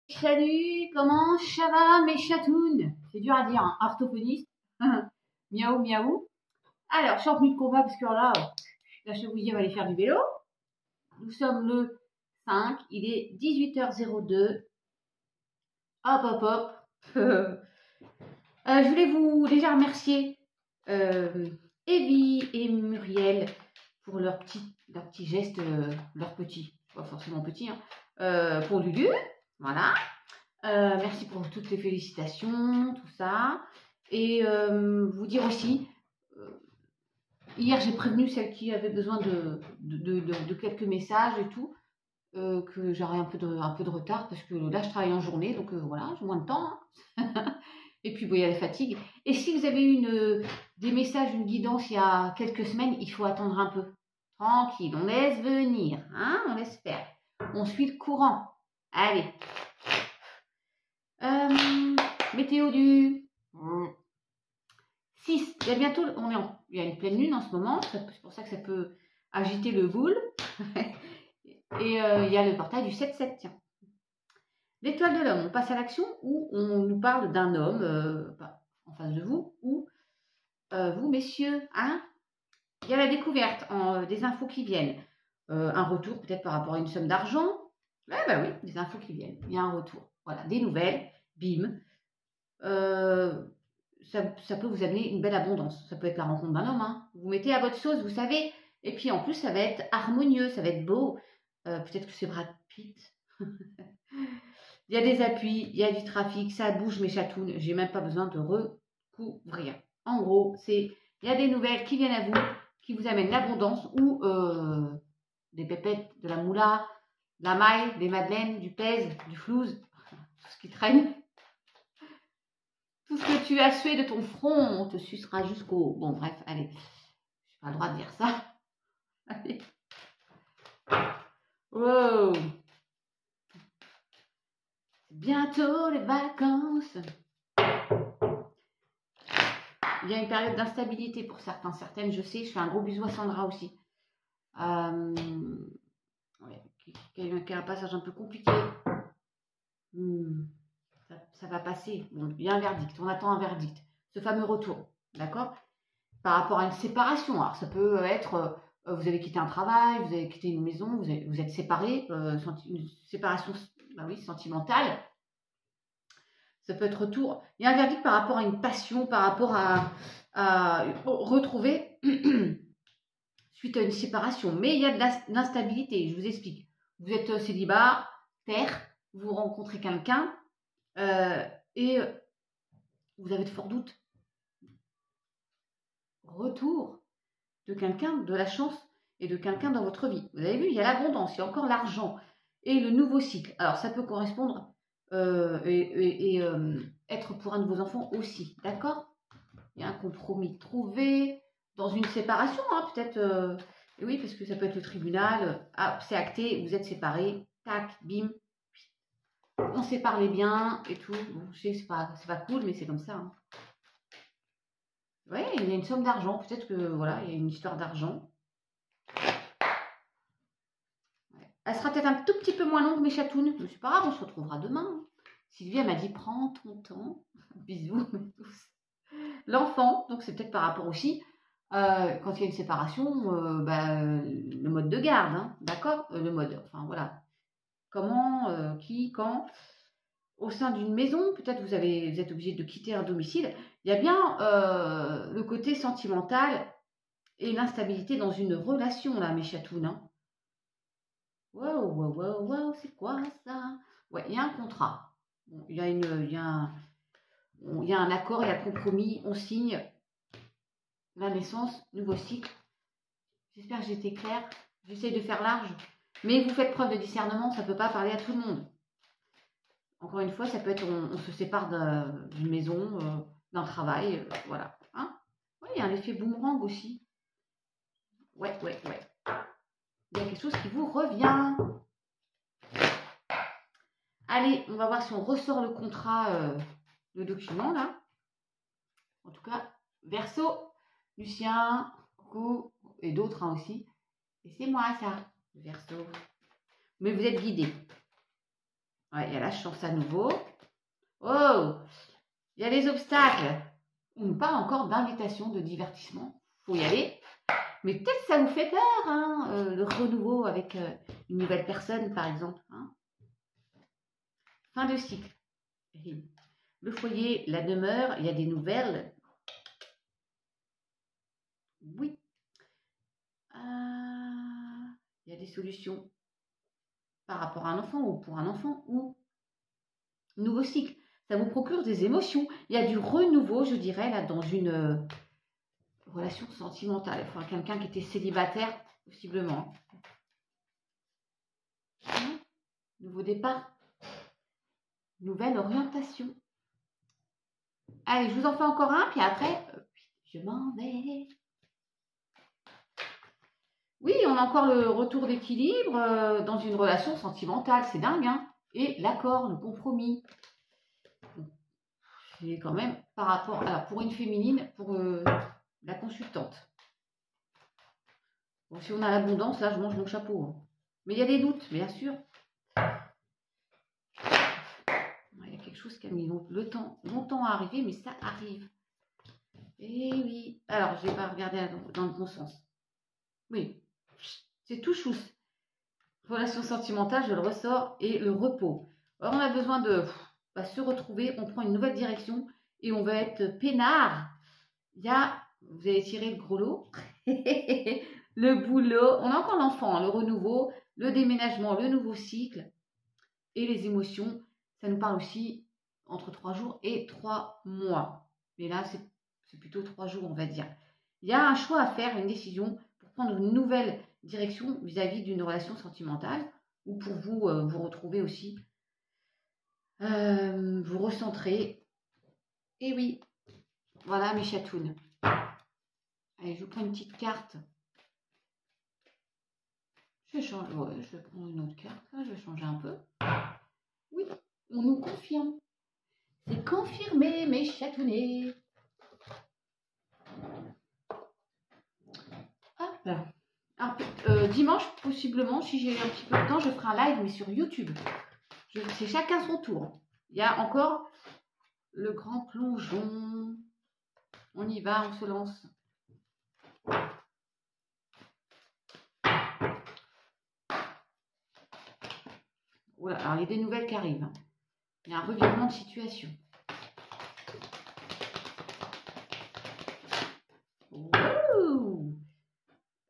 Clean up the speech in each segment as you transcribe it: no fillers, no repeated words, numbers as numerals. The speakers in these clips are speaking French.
Salut, comment ça va mes chatounes? C'est dur à dire, hein, orthophoniste. Miaou, miaou. Alors, je suis en tenue de combat parce que là, la chevouille va aller faire du vélo. Nous sommes le 5, il est 18h02. Hop, hop, hop. Je voulais vous déjà remercier Evie et Muriel pour leur petit geste, leur petit, pas forcément petit, hein, pour Lulu. Voilà. Merci pour toutes les félicitations, tout ça. Et vous dire aussi, hier j'ai prévenu celle qui avait besoin de quelques messages et tout, que j'aurais un peu de retard parce que là je travaille en journée, donc voilà, j'ai moins de temps, hein. Et puis bon, il y a la fatigue. Et si vous avez eu des messages, une guidance il y a quelques semaines, il faut attendre un peu. Tranquille, on laisse venir, hein, on laisse faire. On suit le courant. Allez. Météo du 6. Il y a bientôt, il y a une pleine lune en ce moment, c'est pour ça que ça peut agiter le boule. Et il y a le portail du 7-7, tiens. L'étoile de l'homme, on passe à l'action où on nous parle d'un homme en face de vous, ou vous, messieurs, hein. Il y a la découverte, des infos qui viennent. Un retour peut-être par rapport à une somme d'argent. Ouais, bah oui, des infos qui viennent. Il y a un retour. Voilà, des nouvelles, bim. Ça peut vous amener une belle abondance. Ça peut être la rencontre d'un homme, hein. Vous mettez à votre sauce, vous savez. Et puis en plus, ça va être harmonieux, ça va être beau. Peut-être que c'est Brad Pitt. Il y a des appuis, il y a du trafic, ça bouge mes chatounes. J'ai même pas besoin de recouvrir. En gros, il y a des nouvelles qui viennent à vous, qui vous amènent l'abondance ou des pépettes, de la moula, de la maille, des madeleines, du pèse, du flouze, tout ce qui traîne. Tout ce que tu as sué de ton front, on te sucera jusqu'au... Bon, bref, allez. J'ai pas le droit de dire ça. Allez. Wow. Bientôt les vacances. Il y a une période d'instabilité pour certains, certaines, je sais. Je fais un gros bisou à Sandra aussi. Ouais, qui a un passage un peu compliqué. Ça va passer. Bon, il y a un verdict. On attend un verdict. Ce fameux retour. D'accord? Par rapport à une séparation. Alors, ça peut être, vous avez quitté un travail, vous avez quitté une maison, vous êtes séparés, une séparation, bah oui, sentimentale. Ça peut être retour. Il y a un verdict par rapport à une passion, par rapport à retrouver suite à une séparation. Mais il y a de l'instabilité, je vous explique. Vous êtes célibataire, vous rencontrez quelqu'un et vous avez de forts doutes. Retour de quelqu'un, de la chance et de quelqu'un dans votre vie. Vous avez vu, il y a l'abondance, il y a encore l'argent et le nouveau cycle. Alors ça peut correspondre être pour un de vos enfants aussi, d'accord? Il y a un compromis trouvé dans une séparation, hein, peut-être. Oui, parce que ça peut être le tribunal. Ah, c'est acté, vous êtes séparés, tac, bim. On s'est parlé bien et tout. Bon, je sais que c'est pas cool, mais c'est comme ça, hein. Oui, il y a une somme d'argent. Peut-être que voilà, il y a une histoire d'argent. Ouais. Elle sera peut-être un tout petit peu moins longue, mes chatounes. Mais c'est pas grave, on se retrouvera demain. Sylvie, elle m'a dit prends ton temps. Bisous tous. L'enfant, donc c'est peut-être par rapport aussi, quand il y a une séparation, le mode de garde, hein, d'accord, le mode, enfin voilà. Comment, qui, quand. Au sein d'une maison, peut-être vous êtes obligé de quitter un domicile. Il y a bien le côté sentimental et l'instabilité dans une relation, là, mes chatounes, hein. Wow, wow, wow, wow, c'est quoi ça? Ouais, il y a un contrat. Bon, il y a un accord, il y a un compromis, on signe la naissance, nouveau cycle. J'espère que j'ai été claire. J'essaie de faire large. Mais vous faites preuve de discernement, ça ne peut pas parler à tout le monde. Encore une fois, ça peut être on se sépare d'une maison, d'un travail, voilà. Hein, oui, il y a un effet boomerang aussi. Ouais. Il y a quelque chose qui vous revient. Allez, on va voir si on ressort le contrat, le document là. En tout cas, Verseau, Lucien, coucou, et d'autres, hein, aussi. Et c'est moi ça, Verseau. Mais vous êtes guidés. Ouais, il y a la chance à nouveau. Oh, il y a les obstacles. On nous parle encore d'invitation, de divertissement. Faut y aller. Mais peut-être ça vous fait peur, hein, le renouveau avec une nouvelle personne, par exemple. Hein. Fin de cycle. Le foyer, la demeure, il y a des nouvelles. Oui. Il y a des solutions par rapport à un enfant ou pour un enfant ou nouveau cycle. Ça vous procure des émotions. Il y a du renouveau, je dirais, là, dans une relation sentimentale. Enfin, quelqu'un qui était célibataire, possiblement. Nouveau départ. Nouvelle orientation. Allez, je vous en fais encore un, puis après, je m'en vais. Oui, on a encore le retour d'équilibre dans une relation sentimentale. C'est dingue, hein? Et l'accord, le compromis. C'est quand même par rapport... Alors, pour une féminine, pour la consultante. Bon, si on a l'abondance, là, je mange mon chapeau. Hein. Mais il y a des doutes, bien sûr. Il y a quelque chose qui a mis longtemps à arriver, mais ça arrive. Et oui. Alors, je vais pas regarder dans le bon sens. Oui. C'est tout chousse. Relation sentimentale, je le ressors, et le repos. Alors, on a besoin de se retrouver, on prend une nouvelle direction et on va être peinard. Il y a, vous allez tirer le gros lot, le boulot, on a encore l'enfant, hein, le renouveau, le déménagement, le nouveau cycle et les émotions. Ça nous parle aussi entre 3 jours et 3 mois. Mais là, c'est plutôt 3 jours, on va dire. Il y a un choix à faire, une décision pour prendre une nouvelle direction vis-à-vis d'une relation sentimentale ou pour vous vous retrouver aussi, vous recentrer. Et oui, voilà mes chatounes. Allez, je vous prends une petite carte. Je vais changer, ouais, je vais prendre une autre carte. Là, je vais changer un peu. Oui, on nous confirme. C'est confirmé, mes chatounets. Hop là. Dimanche, possiblement, si j'ai un petit peu de temps, je ferai un live, mais sur YouTube. C'est chacun son tour. Il y a encore le grand plongeon. On y va, on se lance. Voilà, alors il y a des nouvelles qui arrivent. Hein. Il y a un revirement de situation. Wow.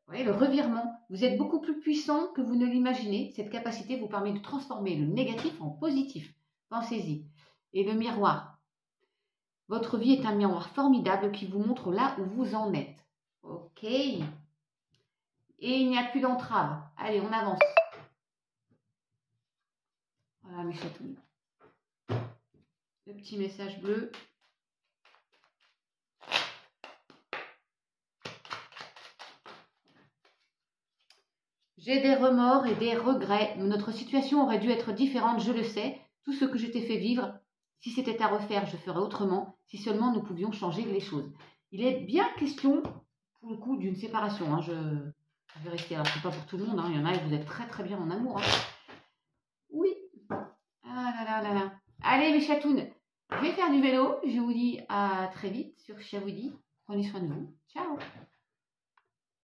Oui, le revirement. Vous êtes beaucoup plus puissant que vous ne l'imaginez. Cette capacité vous permet de transformer le négatif en positif. Pensez-y. Et le miroir. Votre vie est un miroir formidable qui vous montre là où vous en êtes. Ok. Et il n'y a plus d'entrave. Allez, on avance. Voilà mes chatounes. Le petit message bleu. J'ai des remords et des regrets. Notre situation aurait dû être différente, je le sais. Tout ce que je t'ai fait vivre, si c'était à refaire, je ferais autrement. Si seulement nous pouvions changer les choses. Il est bien question, pour le coup, d'une séparation. Hein. Je vais rester. Alors, c'est pas pour tout le monde. Hein. Il y en a et vous êtes très très bien en amour. Hein. Oui. Ah là là là là. Allez, mes chatounes. Je vais faire du vélo. Je vous dis à très vite sur Chavoudi. Prenez soin de vous. Ciao.